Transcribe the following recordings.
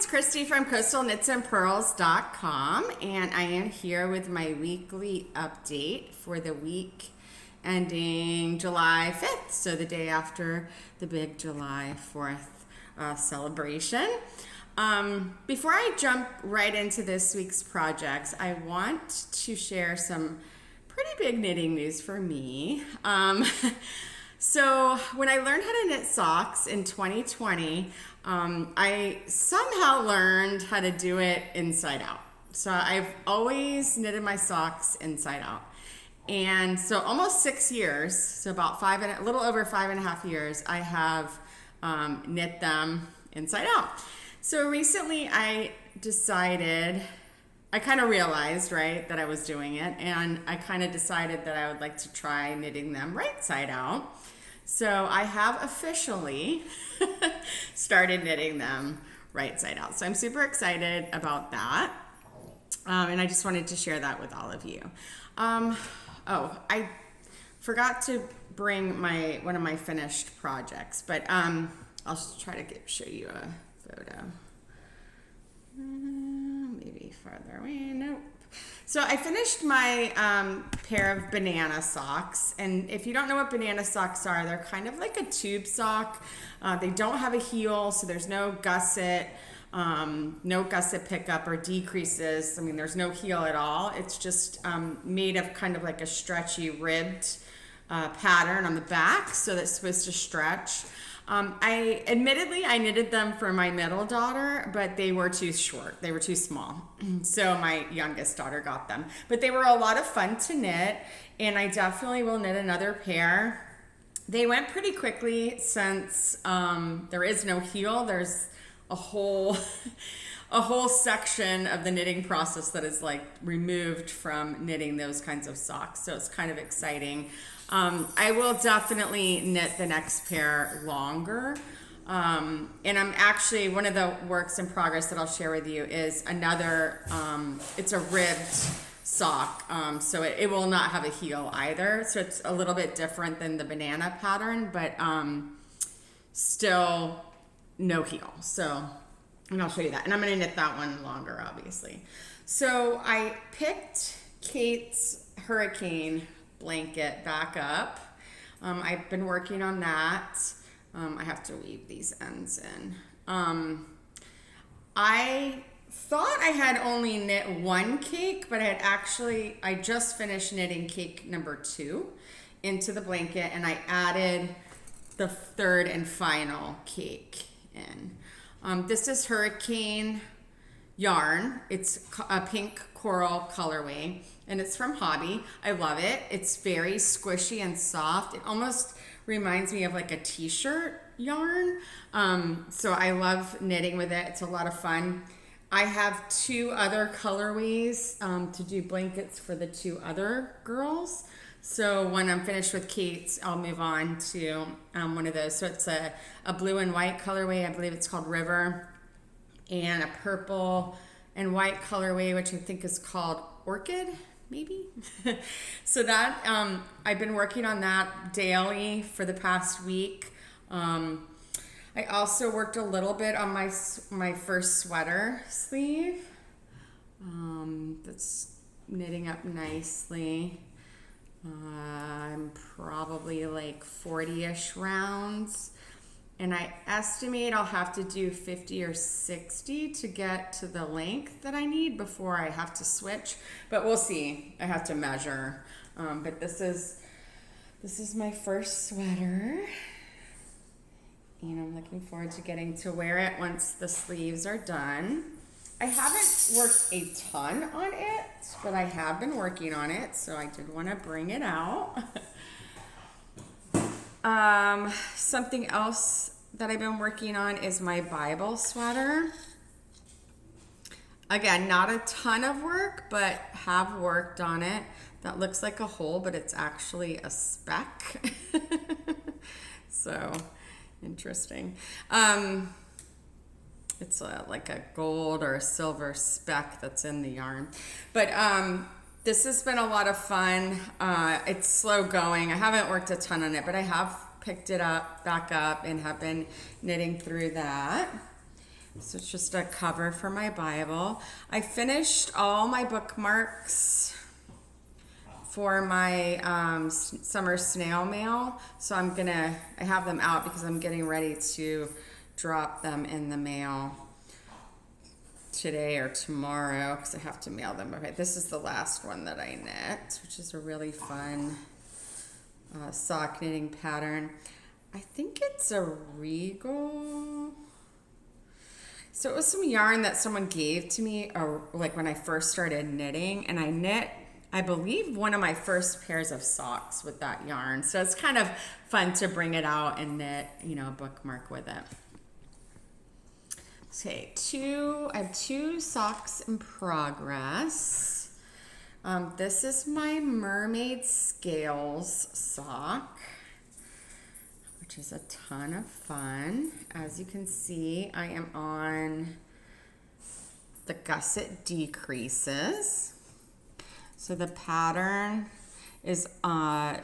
it's Christy from coastalknitsandpearls.com, and I am here with my weekly update for the week ending July 5th, so the day after the big July 4th celebration. Before I jump right into this week's projects, I want to share some pretty big knitting news for me. So when I learned how to knit socks in 2020, I somehow learned how to do it inside out. So I've always knitted my socks inside out. And so almost 6 years, so about a little over 5.5 years, I have knit them inside out. So recently I kind of realized, right, that I was doing it, and I kind of decided that I would like to try knitting them right side out. So I have officially started knitting them right side out. So I'm super excited about that. And I just wanted to share that with all of you. I forgot to bring one of my finished projects, but I'll try to show you a photo. Maybe farther away. Nope. So I finished my pair of banana socks, and if you don't know what banana socks are, they're kind of like a tube sock. They don't have a heel, so there's no gusset pickup or decreases. I mean, there's no heel at all. It's just made of kind of like a stretchy ribbed pattern on the back, so that's supposed to stretch. I knitted them for my middle daughter, but they were too short. They were too small. So my youngest daughter got them. But they were a lot of fun to knit, and I definitely will knit another pair. They went pretty quickly since there is no heel. There's a whole section of the knitting process that is like removed from knitting those kinds of socks. So it's kind of exciting. I will definitely knit the next pair longer. And I'm actually, one of the works in progress that I'll share with you is another, it's a ribbed sock. So it will not have a heel either. So it's a little bit different than the banana pattern, but still no heel. So, and I'll show you that. And I'm going to knit that one longer, obviously. So I picked Kate's Hurricane blanket back up. I've been working on that. I have to weave these ends in. I thought I had only knit one cake, but I just finished knitting cake number 2 into the blanket, and I added the third and final cake in. This is Hurricane yarn. It's a pink coral colorway, and it's from Hobby. I love it. It's very squishy and soft. It almost reminds me of like a t-shirt yarn. So I love knitting with it. It's a lot of fun. I have 2 other colorways to do blankets for the 2 other girls. So when I'm finished with Kate's, I'll move on to one of those. So it's a blue and white colorway. I believe it's called River, and a purple and white colorway, which I think is called Orchid, maybe. So that I've been working on that daily for the past week. I also worked a little bit on my first sweater sleeve. That's knitting up nicely. I'm probably like 40-ish rounds. And I estimate I'll have to do 50 or 60 to get to the length that I need before I have to switch. But we'll see. I have to measure. But this is my first sweater. And I'm looking forward to getting to wear it once the sleeves are done. I haven't worked a ton on it, but I have been working on it, so I did want to bring it out. Something else that I've been working on is my Bible sweater. Again, not a ton of work, but have worked on it. That looks like a hole, but it's actually a speck. So, interesting. It's like a gold or a silver speck that's in the yarn. But this has been a lot of fun. It's slow going. I haven't worked a ton on it, but I have picked it back up, and have been knitting through that. So it's just a cover for my Bible. I finished all my bookmarks for my summer snail mail. So I have them out because I'm getting ready to drop them in the mail today or tomorrow because I have to mail them. Okay, this is the last one that I knit, which is a really fun sock knitting pattern. I think it's a Regal. So it was some yarn that someone gave to me like when I first started knitting, and I knit, I believe, one of my first pairs of socks with that yarn. So it's kind of fun to bring it out and knit, a bookmark with it. Okay, I have 2 socks in progress. This is my Mermaid Scales sock, which is a ton of fun. As you can see, I am on the gusset decreases. So the pattern is,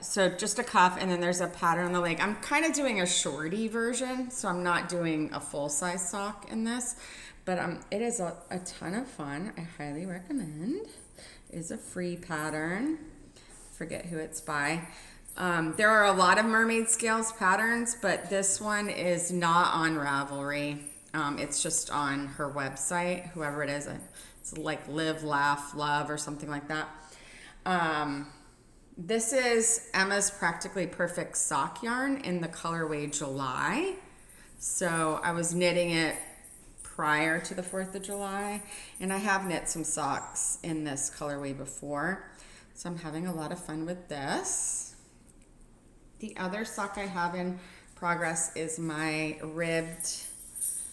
so just a cuff, and then there's a pattern on the leg. I'm kind of doing a shorty version, so I'm not doing a full-size sock in this, but it is a ton of fun. I highly recommend. It is a free pattern. Forget who it's by. There are a lot of Mermaid Scales patterns, but this one is not on Ravelry. It's just on her website, whoever it is. It's like Live, Laugh, Love or something like that. This is Emma's Practically Perfect sock yarn in the colorway July. So I was knitting it prior to the 4th of July, and I have knit some socks in this colorway before. So I'm having a lot of fun with this. The other sock I have in progress is my ribbed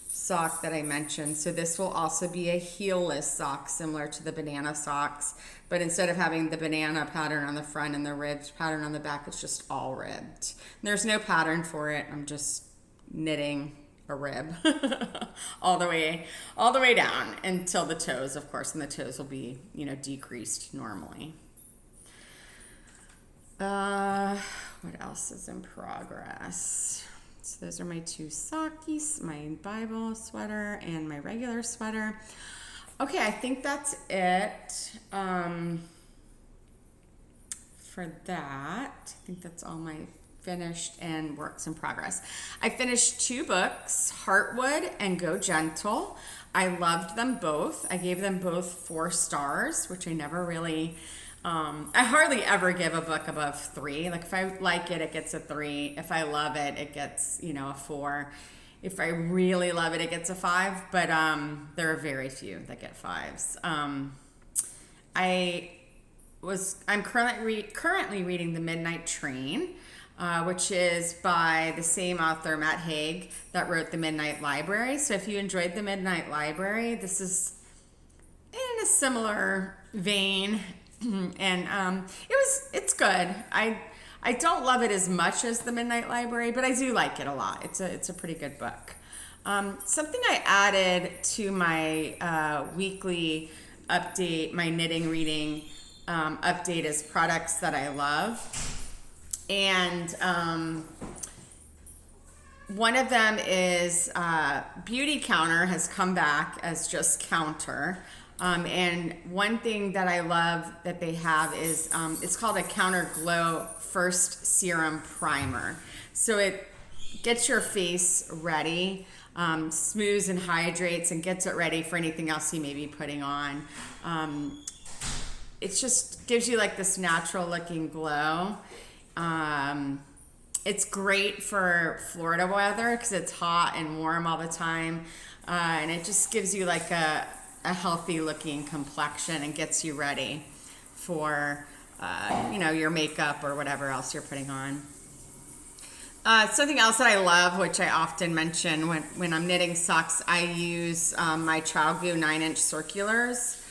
sock that I mentioned. So this will also be a heelless sock similar to the banana socks, but instead of having the banana pattern on the front and the ribbed pattern on the back, it's just all ribbed. There's no pattern for it. I'm just knitting a rib all the way down until the toes, of course, and the toes will be, decreased normally. What else is in progress? So those are my 2 sockies, my Bible sweater and my regular sweater. Okay, I think that's it for that. I think that's all my finished and works in progress. I finished 2 books, Heartwood and Go Gentle. I loved them both. I gave them both 4 stars, which I never really... I hardly ever give a book above 3. Like if I like it, it gets a 3. If I love it, it gets, a 4. If I really love it, it gets a 5. But there are very few that get 5s. I'm currently reading The Midnight Train, which is by the same author, Matt Haig, that wrote The Midnight Library. So if you enjoyed The Midnight Library, this is in a similar vein. And it's good. I don't love it as much as The Midnight Library, but I do like it a lot. It's a pretty good book. Something I added to my weekly update, my knitting reading update, is products that I love. And one of them is Beauty Counter has come back as just Counter. And one thing that I love that they have is it's called a Counter Glow First Serum Primer. So it gets your face ready, smooths and hydrates, and gets it ready for anything else you may be putting on. It just gives you like this natural looking glow. It's great for Florida weather because it's hot and warm all the time. And it just gives you like a healthy looking complexion and gets you ready for your makeup or whatever else you're putting on. Something else that I love, which I often mention when I'm knitting socks, I use my ChiaoGoo 9-inch circulars.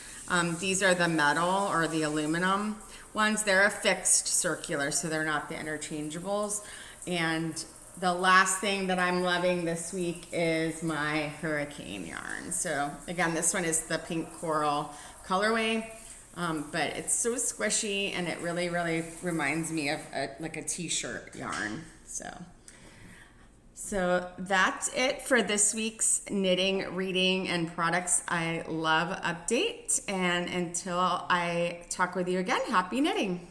These are the metal or the aluminum ones. They're a fixed circular, so they're not the interchangeables. And the last thing that I'm loving this week is my Hurricane yarn. So again, this one is the pink coral colorway, but it's so squishy and it really, really reminds me of like a t-shirt yarn. So So that's it for this week's knitting, reading, and products I love update. And until I talk with you again, happy knitting.